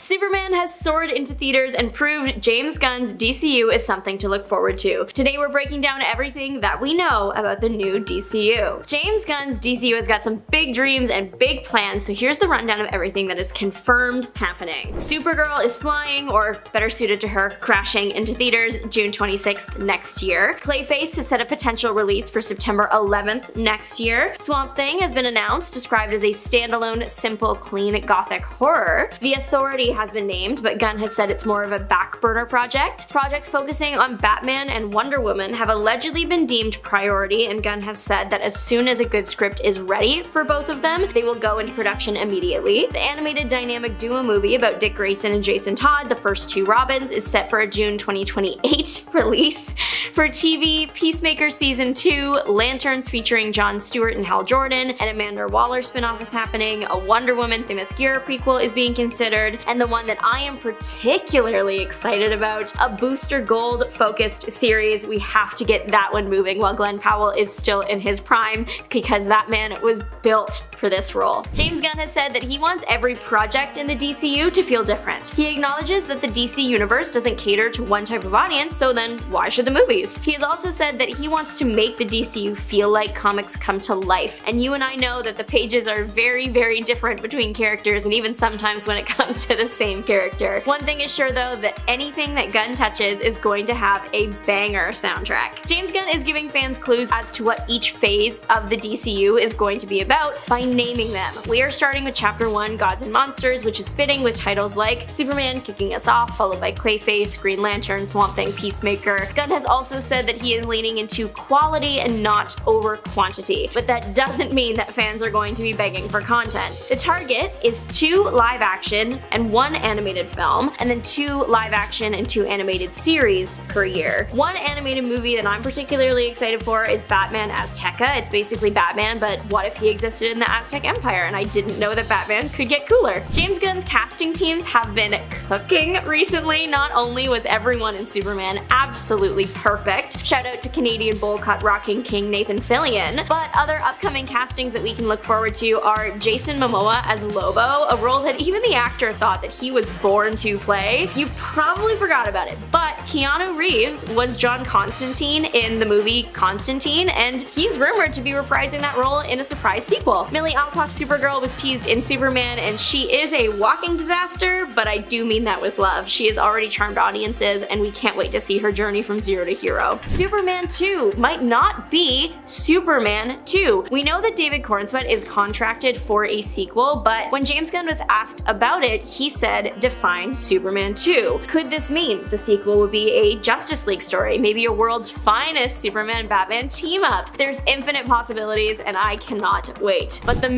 Superman has soared into theaters and proved James Gunn's DCU is something to look forward to. Today we're breaking down everything that we know about the new DCU. James Gunn's DCU has got some big dreams and big plans, so here's the rundown of everything that is confirmed happening. Supergirl is flying, or better suited to her, crashing into theaters June 26th next year. Clayface has set a potential release for September 11th next year. Swamp Thing has been announced, described as a standalone, simple, clean, gothic horror. The Authority has been named, but Gunn has said it's more of a back burner project. Projects focusing on Batman and Wonder Woman have allegedly been deemed priority, and Gunn has said that as soon as a good script is ready for both of them, they will go into production immediately. The animated dynamic duo movie about Dick Grayson and Jason Todd, the first two Robins, is set for a June 2028 release. For TV, Peacemaker Season 2, Lanterns featuring Jon Stewart and Hal Jordan, and Amanda Waller spinoff is happening, a Wonder Woman Themyscira prequel is being considered, and the one that I am particularly excited about, a Booster Gold focused series. We have to get that one moving while Glenn Powell is still in his prime, because that man was built for this role. James Gunn has said that he wants every project in the DCU to feel different. He acknowledges that the DC universe doesn't cater to one type of audience, so then why should the movies? He has also said that he wants to make the DCU feel like comics come to life, and you and I know that the pages are very, very different between characters, and even sometimes when it comes to the same character. One thing is sure though, that anything that Gunn touches is going to have a banger soundtrack. James Gunn is giving fans clues as to what each phase of the DCU is going to be about by naming them. We are starting with Chapter 1, Gods and Monsters, which is fitting with titles like Superman kicking us off, followed by Clayface, Green Lantern, Swamp Thing, Peacemaker. Gunn has also said that he is leaning into quality and not over quantity, but that doesn't mean that fans are going to be begging for content. The target is 2 live action and 1 animated film, and then 2 live action and 2 animated series per year. One animated movie that I'm particularly excited for is Batman Azteca. It's basically Batman, but what if he existed in the Aztec Empire? And I didn't know that Batman could get cooler. James Gunn's casting teams have been cooking recently. Not only was everyone in Superman absolutely perfect, shout out to Canadian bowl cut rocking king Nathan Fillion, but other upcoming castings that we can look forward to are Jason Momoa as Lobo, a role that even the actor thought that he was born to play. You probably forgot about it, but Keanu Reeves was John Constantine in the movie Constantine, and he's rumored to be reprising that role in a surprise sequel. Millie Alcock's Supergirl was teased in Superman, and she is a walking disaster, but I do mean that with love. She has already charmed audiences, and we can't wait to see her journey from zero to hero. Superman 2 might not be Superman 2. We know that David Cornsweet is contracted for a sequel, but when James Gunn was asked about it, he said, define Superman 2. Could this mean the sequel would be a Justice League story, maybe a world's finest Superman-Batman team-up? There's infinite possibilities, and I cannot wait. But the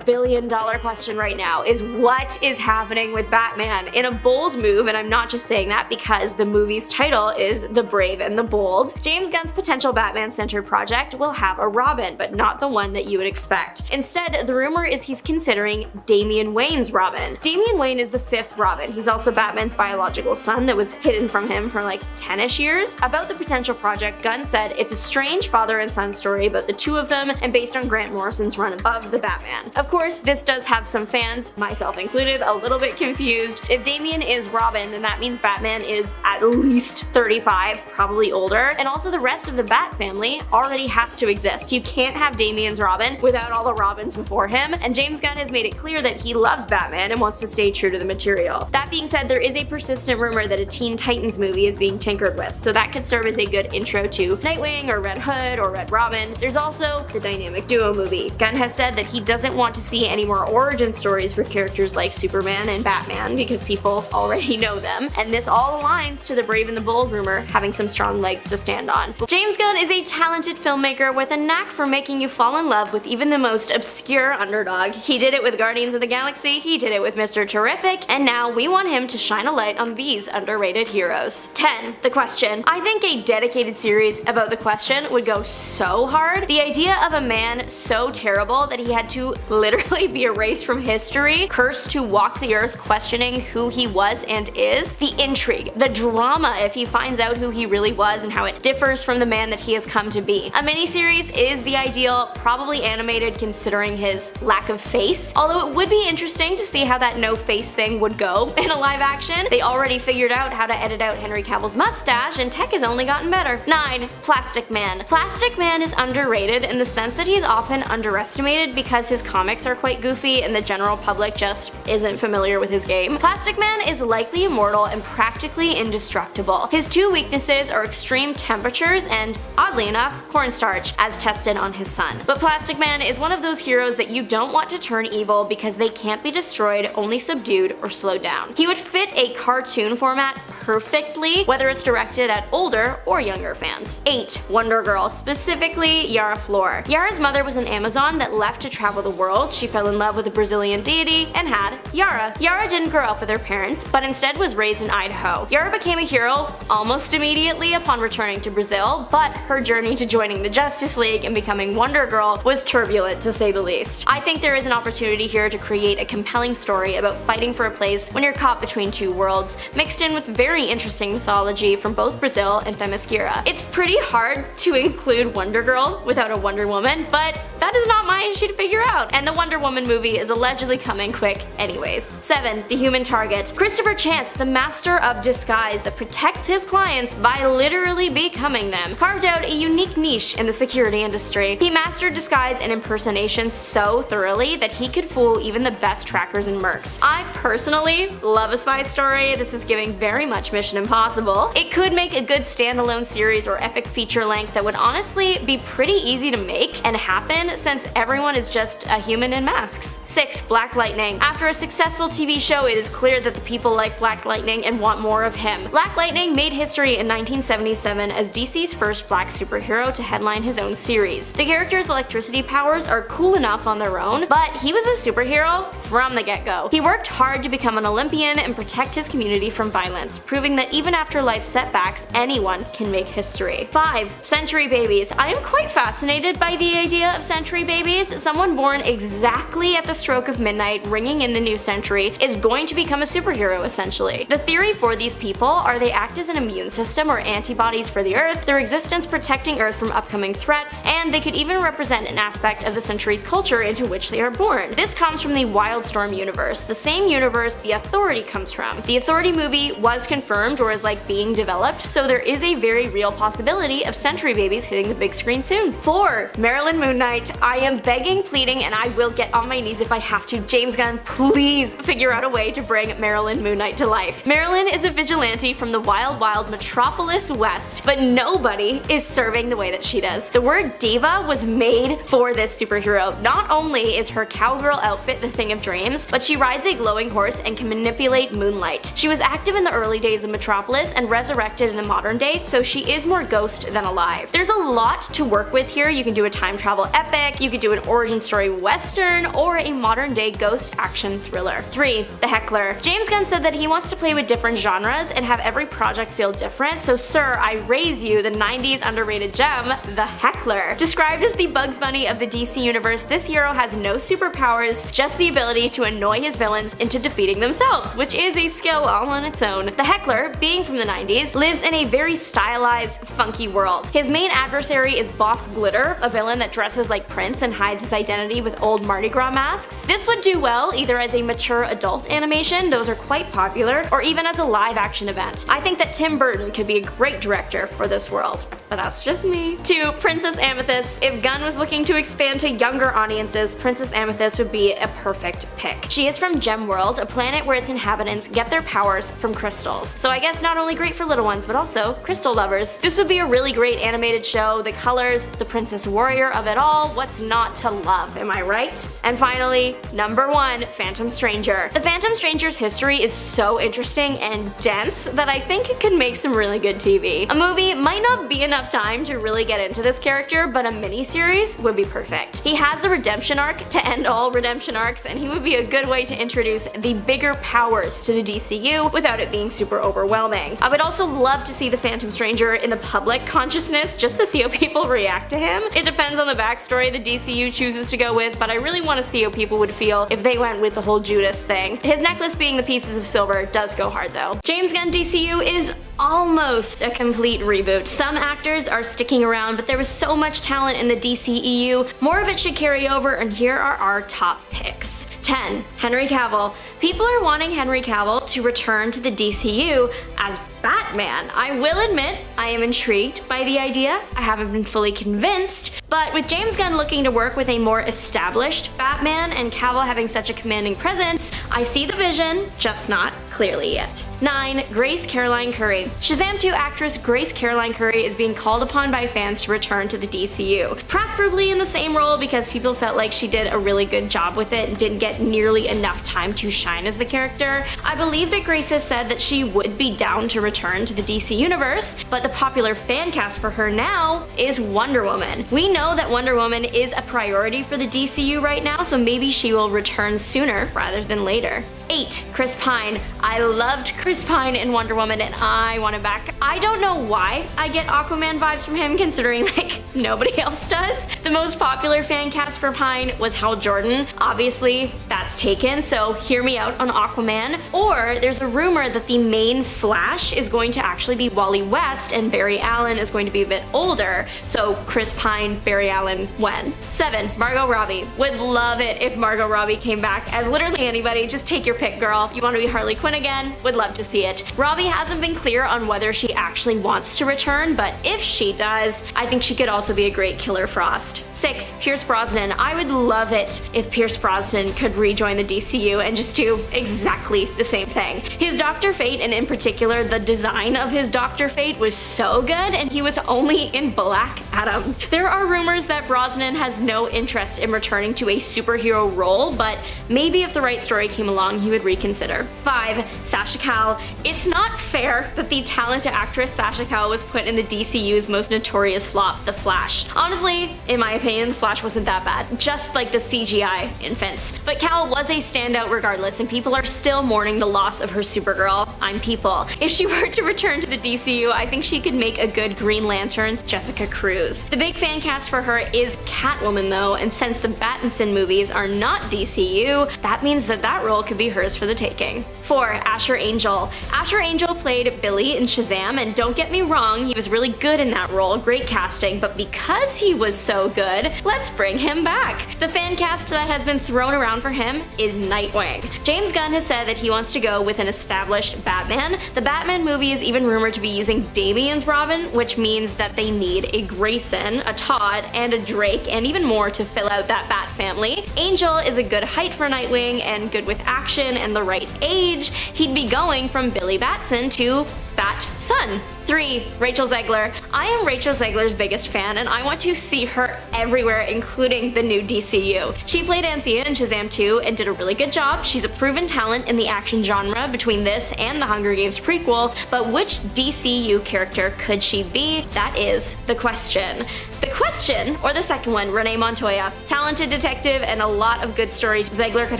billion-dollar question right now is what is happening with Batman? In a bold move, and I'm not just saying that because the movie's title is The Brave and the Bold, James Gunn's potential Batman-centered project will have a Robin, but not the one that you would expect. Instead, the rumor is he's considering Damian Wayne's Robin. Damian Wayne is the 5th Robin. He's also Batman's biological son that was hidden from him for like 10-ish years. About the potential project, Gunn said it's a strange father and son story about the two of them and based on Grant Morrison's run above the Batman. Of course, this does have some fans, myself included, a little bit confused. If Damian is Robin, then that means Batman is at least 35, probably older, and also the rest of the Bat family already has to exist. You can't have Damian's Robin without all the Robins before him, and James Gunn has made it clear that he loves Batman and wants to stay true to the material. That being said, there is a persistent rumor that a Teen Titans movie is being tinkered with, so that could serve as a good intro to Nightwing or Red Hood or Red Robin. There's also the dynamic duo movie. Gunn has said that he doesn't want to see any more origin stories for characters like Superman and Batman because people already know them, and this all aligns to the Brave and the Bold rumor having some strong legs to stand on. James Gunn is a talented filmmaker with a knack for making you fall in love with even the most obscure underdog. He did it with Guardians of the Galaxy, he did it with Mr. Terrific, and now we want him to shine a light on these underrated heroes. 10. The Question. I think a dedicated series about The Question would go so hard. The idea of a man so terrible that he had to literally be erased from history, cursed to walk the earth questioning who he was and is, the intrigue, the drama if he finds out who he really was and how it differs from the man that he has come to be. A miniseries is the ideal, probably animated considering his lack of face, although it would be interesting to see how that no-face thing would go in a live action. They already figured out how to edit out Henry Cavill's mustache, and tech has only gotten better. 9. Plastic Man. Plastic Man is underrated in the sense that he's often underestimated because his comics are quite goofy and the general public just isn't familiar with his game. Plastic Man is likely immortal and practically indestructible. His two weaknesses are extreme temperatures and, oddly enough, cornstarch, as tested on his son. But Plastic Man is one of those heroes that you don't want to turn evil because they can't be destroyed, only subdued or slowed down. He would fit a cartoon format perfectly, whether it's directed at older or younger fans. 8. Wonder Girl, specifically Yara Flor. Yara's mother was an Amazon that left to travel the world. She fell in love with a Brazilian deity and had Yara. Yara didn't grow up with her parents, but instead was raised in Idaho. Yara became a hero almost immediately upon returning to Brazil, but her journey to joining the Justice League and becoming Wonder Girl was turbulent to say the least. I think there is an opportunity here to create a compelling story about fighting for a place when you're caught between two worlds, mixed in with very interesting mythology from both Brazil and Themyscira. It's pretty hard to include Wonder Girl without a Wonder Woman, but that is not my issue to figure out, and the Wonder Woman movie is allegedly coming quick anyways. 7. The Human Target. Christopher Chance, the master of disguise that protects his clients by literally becoming them, carved out a unique niche in the security industry. He mastered disguise and impersonation so thoroughly that he could fool even the best trackers and mercs. I personally love a spy story. This is giving very much Mission Impossible. It could make a good standalone series or epic feature length that would honestly be pretty easy to make and happen since everyone is just a human in masks. 6. Black Lightning. After a successful TV show, it is clear that the people like Black Lightning and want more of him. Black Lightning made history in 1977 as DC's first black superhero to headline his own series. The character's electricity powers are cool enough on their own, but he was a superhero from the get-go. He worked hard to become an Olympian and protect his community from violence, proving that even after life's setbacks, anyone can make history. 5. Century Babies. I am quite fascinated by the idea of century babies. Someone born exactly at the stroke of midnight, ringing in the new century, is going to become a superhero essentially. The theory for these people are they act as an immune system or antibodies for the Earth, their existence protecting Earth from upcoming threats, and they could even represent an aspect of the century's culture into which they are born. This comes from the Wildstorm universe, the same universe The Authority comes from. The Authority movie was confirmed or is being developed, so there is a very real possibility of century babies hitting the big screen soon. 4. Marilyn Moon Knight. I am begging, pleading, and I will get on my knees if I have to. James Gunn, please figure out a way to bring Marilyn Moon Knight to life. Marilyn is a vigilante from the wild metropolis west, but nobody is serving the way that she does. The word diva was made for this superhero. Not only is her cowgirl outfit the thing of dreams, but she rides a glowing horse and can manipulate moonlight. She was active in the early days of Metropolis and resurrected in the modern day, so she is more ghost than alive. There's a lot to work with here. You can do a time travel epic, you could do an origin story western, or a modern day ghost action thriller. 3. The Heckler. James Gunn said that he wants to play with different genres and have every project feel different, so sir, I raise you the 90s underrated gem, the Heckler. Described as the Bugs Bunny of the DC universe, this hero has no superpowers, just the ability to annoy his villains into defeating themselves, which is a skill all on its own. The Heckler, being from the 90s, lives in a very stylized, funky world. His main adversary is Boss Glitter, a villain that dresses like Prince and hides his identity with old Mardi Gras masks. This would do well either as a mature adult animation, those are quite popular, or even as a live action event. I think that Tim Burton could be a great director for this world, but that's just me. 2. Princess Amethyst. If Gunn was looking to expand to younger audiences, Princess Amethyst would be a perfect pick. She is from Gemworld, a planet where its inhabitants get their powers from crystals. So I guess not only great for little ones, but also crystal lovers. This would be a really great animated show, the colors, the princess warrior of it all, what's not to love, am I right? And finally, number 1, Phantom Stranger. The Phantom Stranger's history is so interesting and dense that I think it could make some really good TV. A movie might not be enough time to really get into this character, but a miniseries would be perfect. He has the redemption arc to end all redemption arcs, and he would be a good way to introduce the bigger powers to the DCU without it being super overwhelming. I would also love to see the Phantom Stranger in the public consciousness just to see how people react to him. It depends on the backstory the DCU chooses to go with, but I really want to see how people would feel if they went with the whole Judas thing. His necklace being the pieces of silver does go hard though. James Gunn DCU is almost a complete reboot. Some actors are sticking around, but there was so much talent in the DCEU, more of it should carry over, and here are our top picks. 10. Henry Cavill. People are wanting Henry Cavill to return to the DCU as Batman. I will admit, I am intrigued by the idea. I haven't been fully convinced, but with James Gunn looking to work with a more established Batman and Cavill having such a commanding presence, I see the vision, just not clearly yet. 9. Grace Caroline Curry. Shazam 2 actress Grace Caroline Curry is being called upon by fans to return to the DCU, preferably in the same role because people felt like she did a really good job with it and didn't get nearly enough time to shine as the character. I believe that Grace has said that she would be down to return to the DC Universe, but the popular fan cast for her now is Wonder Woman. We know that Wonder Woman is a priority for the DCU right now, so maybe she will return sooner rather than later. 8. Chris Pine. I loved Chris Pine in Wonder Woman and I want him back. I don't know why I get Aquaman vibes from him considering like nobody else does. The most popular fan cast for Pine was Hal Jordan. Obviously that's taken, so hear me out on Aquaman. Or there's a rumor that the main Flash is going to actually be Wally West and Barry Allen is going to be a bit older. So Chris Pine, Barry Allen, when? 7. Margot Robbie. Would love it if Margot Robbie came back as literally anybody. Just take your pick, girl. You want to be Harley Quinn again? Would love to see it. Robbie hasn't been clear on whether she actually wants to return, but if she does, I think she could also be a great Killer Frost. 6. Pierce Brosnan. I would love it if Pierce Brosnan could rejoin the DCU and just do exactly the same thing. His Dr. Fate, and in particular the design of his Dr. Fate, was so good, and he was only in Black Adam. There are rumors that Brosnan has no interest in returning to a superhero role, but maybe if the right story came along, he would reconsider. 5. Sasha Calle. It's not fair that the talented actress Sasha Calle was put in the DCU's most notorious flop, The Flash. Honestly, in my opinion, The Flash wasn't that bad, just like the CGI infants. But Calle was a standout regardless, and people are still mourning the loss of her Supergirl. I'm people. If she were to return to the DCU, I think she could make a good Green Lantern's Jessica Cruz. The big fan cast for her is Catwoman though, and since the Pattinson movies are not DCU, that means that that role could be hers for the taking. 4. Asher Angel. Asher Angel played Billy in Shazam, and don't get me wrong, he was really good in that role, great casting, but because he was so good, let's bring him back. The fan cast that has been thrown around for him is Nightwing. James Gunn has said that he wants to go with an established Batman. The Batman movie is even rumored to be using Damian's Robin, which means that they need a Grayson, a Todd, and a Drake, and even more to fill out that Bat family. Angel is a good height for Nightwing and good with action and the right age. He'd be going from Billy Batson to Bat-Son. 3. Rachel Zegler. I am Rachel Zegler's biggest fan, and I want to see her everywhere, including the new DCU. She played Anthea in Shazam 2 and did a really good job. She's a proven talent in the action genre between this and the Hunger Games prequel, but which DCU character could she be? That is the question. The question, or the second one, Renee Montoya. Talented detective and a lot of good stories. Zegler could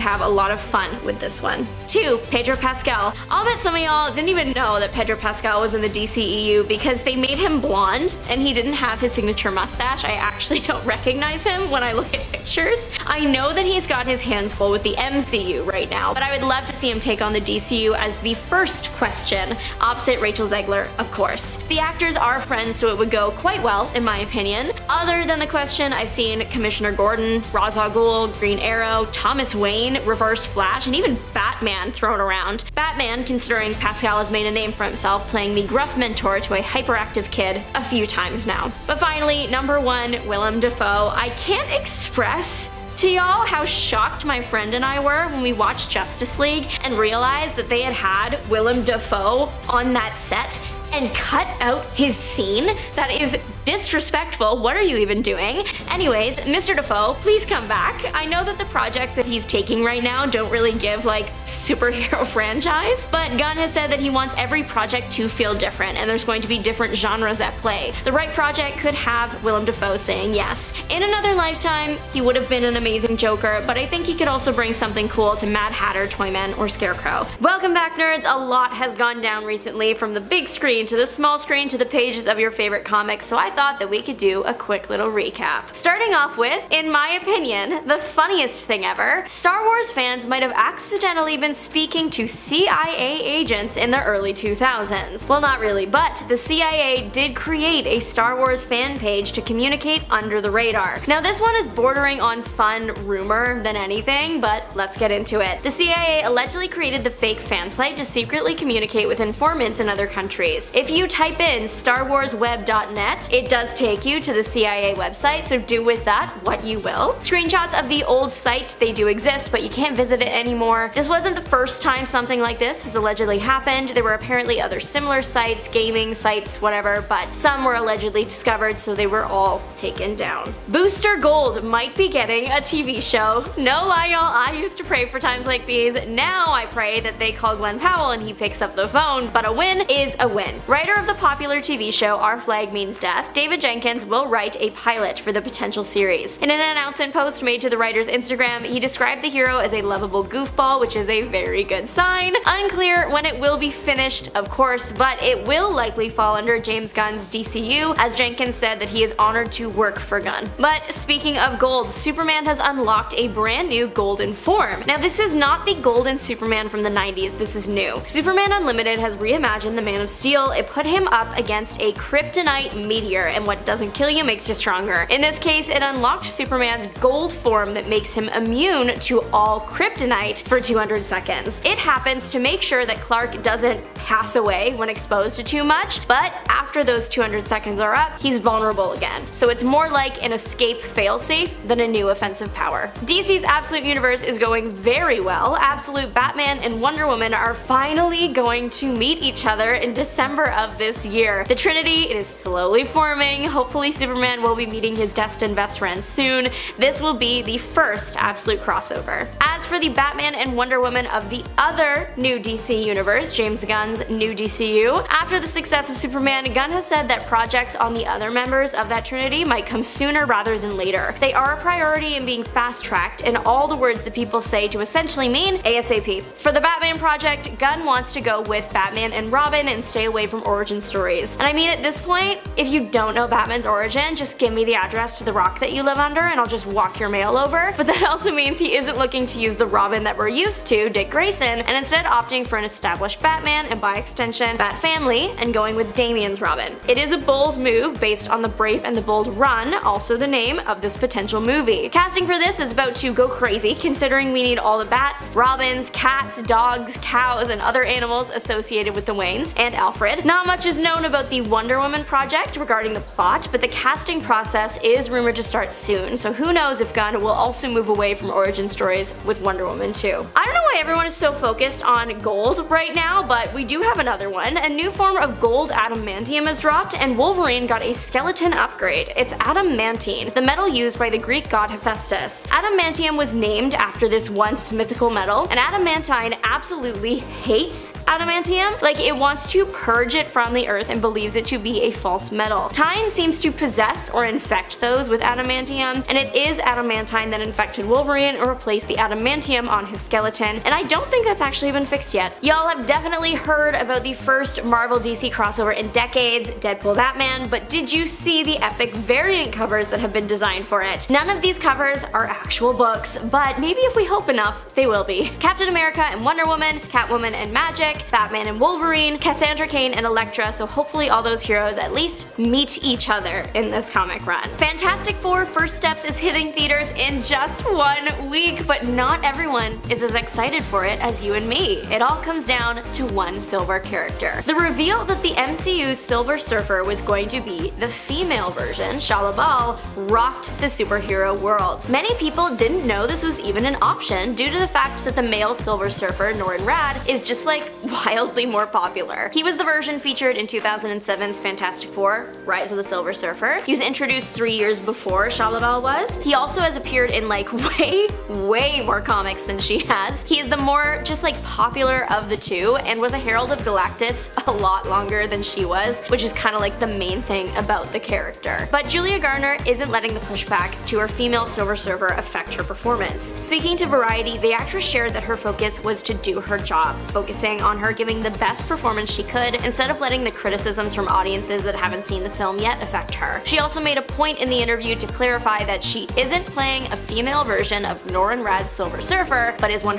have a lot of fun with this one. 2. Pedro Pascal. I'll bet some of y'all didn't even know that Pedro Pascal was in the DCEU because they made him blonde and he didn't have his signature mustache. I actually don't recognize him when I look at pictures. I know that he's got his hands full with the MCU right now, but I would love to see him take on the DCU as the first question, opposite Rachel Zegler, of course. The actors are friends, so it would go quite well, in my opinion. Other than the question, I've seen Commissioner Gordon, Ra's al Ghul, Green Arrow, Thomas Wayne, Reverse Flash, and even Batman thrown around. Batman, considering Pascal has made a name for himself playing the gruff mentor to a hyperactive kid a few times now. But finally, number 1, Willem Dafoe. I can't express to y'all how shocked my friend and I were when we watched Justice League and realized that they had Willem Dafoe on that set and cut out his scene. That is disrespectful. What are you even doing? Anyways, Mr. Defoe, please come back. I know that the projects that he's taking right now don't really give like superhero franchise, but Gunn has said that he wants every project to feel different and there's going to be different genres at play. The right project could have Willem Dafoe saying yes. In another lifetime, he would have been an amazing Joker, but I think he could also bring something cool to Mad Hatter, Toyman, or Scarecrow. Welcome back, nerds. A lot has gone down recently, from the big screen to the small screen to the pages of your favorite comics, so I thought thought that we could do a quick little recap. Starting off with, in my opinion, the funniest thing ever, Star Wars fans might have accidentally been speaking to CIA agents in the early 2000s. Well, not really, but the CIA did create a Star Wars fan page to communicate under the radar. Now this one is bordering on fun rumor than anything, but let's get into it. The CIA allegedly created the fake fan site to secretly communicate with informants in other countries. If you type in starwarsweb.net, it does take you to the CIA website, so do with that what you will. Screenshots of the old site, they do exist, but you can't visit it anymore. This wasn't the first time something like this has allegedly happened. There were apparently other similar sites, gaming sites, whatever, but some were allegedly discovered, so they were all taken down. Booster Gold might be getting a TV show. No lie, y'all, I used to pray for times like these. Now I pray that they call Glenn Powell and he picks up the phone, but a win is a win. Writer of the popular TV show Our Flag Means Death, David Jenkins will write a pilot for the potential series. In an announcement post made to the writer's Instagram, he described the hero as a lovable goofball, which is a very good sign. Unclear when it will be finished, of course, but it will likely fall under James Gunn's DCU, as Jenkins said that he is honored to work for Gunn. But speaking of gold, Superman has unlocked a brand new golden form. Now this is not the golden Superman from the 90s, this is new. Superman Unlimited has reimagined the Man of Steel. It put him up against a kryptonite meteor, and what doesn't kill you makes you stronger. In this case, it unlocked Superman's gold form that makes him immune to all kryptonite for 200 seconds. It happens to make sure that Clark doesn't pass away when exposed to too much, but after those 200 seconds are up, he's vulnerable again. So it's more like an escape failsafe than a new offensive power. DC's Absolute Universe is going very well. Absolute Batman and Wonder Woman are finally going to meet each other in December of this year. The Trinity, it is slowly forming. Hopefully Superman will be meeting his destined best friend soon. This will be the first Absolute crossover. As for the Batman and Wonder Woman of the other new DC universe, James Gunn's new DCU, after the success of Superman, Gunn has said that projects on the other members of that Trinity might come sooner rather than later. They are a priority and being fast-tracked in all the words that people say to essentially mean ASAP. For the Batman project, Gunn wants to go with Batman and Robin and stay away from origin stories. And I mean, at this point, if you don't know Batman's origin, just give me the address to the rock that you live under and I'll just walk your mail over. But that also means he isn't looking to use the Robin that we're used to, Dick Grayson, and instead opting for an established Batman and by extension, Bat Family, and going with Damian's Robin. It is a bold move based on the Brave and the Bold run, also the name of this potential movie. Casting for this is about to go crazy, considering we need all the bats, robins, cats, dogs, cows, and other animals associated with the Waynes, and Alfred. Not much is known about the Wonder Woman project regarding the plot, but the casting process is rumored to start soon, so who knows if Gunn will also move away from origin stories with Wonder Woman too. I don't know why everyone is so focused on gold right now, but we do have another one. A new form of gold adamantium has dropped, and Wolverine got a skeleton upgrade. It's adamantine, the metal used by the Greek god Hephaestus. Adamantium was named after this once mythical metal, and adamantine absolutely hates adamantium. Like, it wants to purge it from the earth and believes it to be a false metal. Tyne seems to possess or infect those with adamantium, and it is adamantine that infected Wolverine and replaced the adamantium on his skeleton, and I don't think that's actually been fixed yet. Y'all have definitely heard about the first Marvel DC crossover in decades, Deadpool Batman, but did you see the epic variant covers that have been designed for it? None of these covers are actual books, but maybe if we hope enough, they will be. Captain America and Wonder Woman, Catwoman and Magic, Batman and Wolverine, Cassandra Cain and Elektra, so hopefully all those heroes at least meet each other in this comic run. Fantastic Four First Steps is hitting theaters in just 1 week, but not everyone is as excited for it as you and me. It all comes down to one silver character. The reveal that the MCU's Silver Surfer was going to be the female version, Shalla-Bal, rocked the superhero world. Many people didn't know this was even an option due to the fact that the male Silver Surfer, Norrin Radd, is just like wildly more popular. He was the version featured in 2007's Fantastic Four, Rise of the Silver Surfer. He was introduced 3 years before Shalla-Bal was. He also has appeared in like way more comics than she has. He is the more just like popular of the two and was a Herald of Galactus a lot longer than she was, which is kind of like the main thing about the character. But Julia Garner isn't letting the pushback to her female Silver Surfer affect her performance. Speaking to Variety, the actress shared that her focus was to do her job, focusing on her giving the best performance she could instead of letting the criticisms from audiences that haven't seen the film film yet affect her. She also made a point in the interview to clarify that she isn't playing a female version of Norrin Radd's Silver Surfer, but is 100%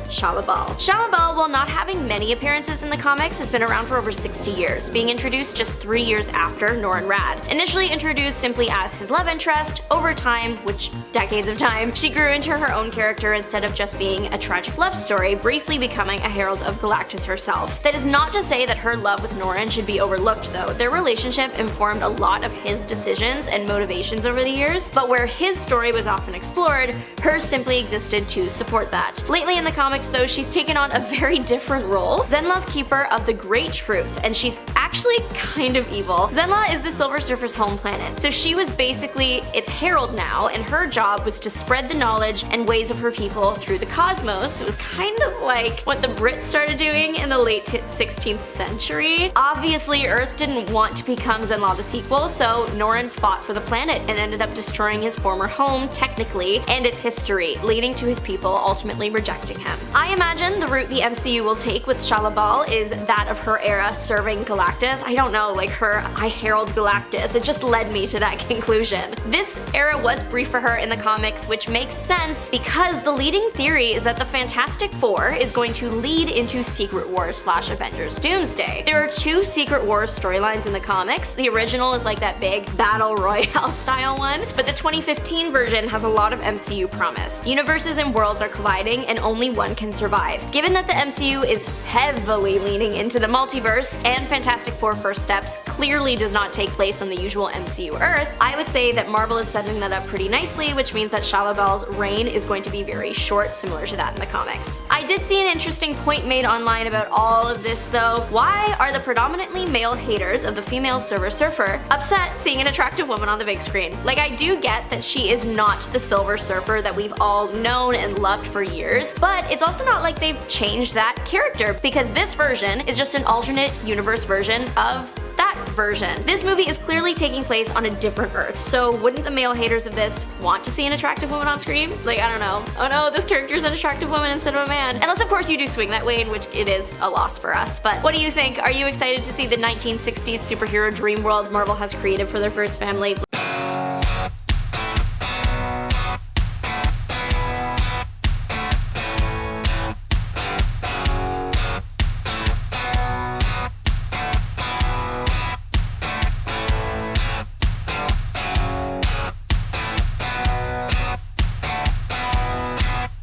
Shalla-Bal. Shalla-Bal, while not having many appearances in the comics, has been around for over 60 years, being introduced just 3 years after Norrin Radd. Initially introduced simply as his love interest, over time, which decades of time, she grew into her own character instead of just being a tragic love story, briefly becoming a herald of Galactus herself. That is not to say that her love with Norrin should be overlooked though. Their relationship informed a lot of his decisions and motivations over the years, but where his story was often explored, hers simply existed to support that. Lately in the comics though, she's taken on a very different role. Zenla's keeper of the Great Truth, and she's actually kind of evil. Zenla is the Silver Surfer's home planet, so she was basically its herald now, and her job was to spread the knowledge and ways of her people through the cosmos. It was kind of like what the Brits started doing in the late 16th century. Obviously, Earth didn't want to become Zenla the sequel, so Norrin fought for the planet and ended up destroying his former home, technically, and its history, leading to his people ultimately rejecting him. I imagine the route the MCU will take with Shalla-Bal is that of her era serving Galactus. I don't know, like her I herald Galactus. It just led me to that conclusion. This era was brief for her in the comics, which makes sense because the leading theory is that the Fantastic Four is going to lead into Secret Wars / Avengers Doomsday. There are 2 Secret Wars storylines in the comics. The original is like that big battle royale style one, but the 2015 version has a lot of MCU promise. Universes and worlds are colliding and only one can survive. Given that the MCU is heavily leaning into the multiverse and Fantastic Four First Steps clearly does not take place on the usual MCU Earth, I would say that Marvel is setting that up pretty nicely, which means that Shalla-Bal's reign is going to be very short, similar to that in the comics. I did see an interesting point made online about all of this though. Why are the predominantly male haters of the female Silver Surfer upset seeing an attractive woman on the big screen? Like, I do get that she is not the Silver Surfer that we've all known and loved for years, but it's also not like they've changed that character, because this version is just an alternate universe version of that version. This movie is clearly taking place on a different Earth, so wouldn't the male haters of this want to see an attractive woman on screen? Like, I don't know. Oh no, this character is an attractive woman instead of a man. Unless of course you do swing that way, in which it is a loss for us. But what do you think? Are you excited to see the 1960s superhero dream world Marvel has created for their first family?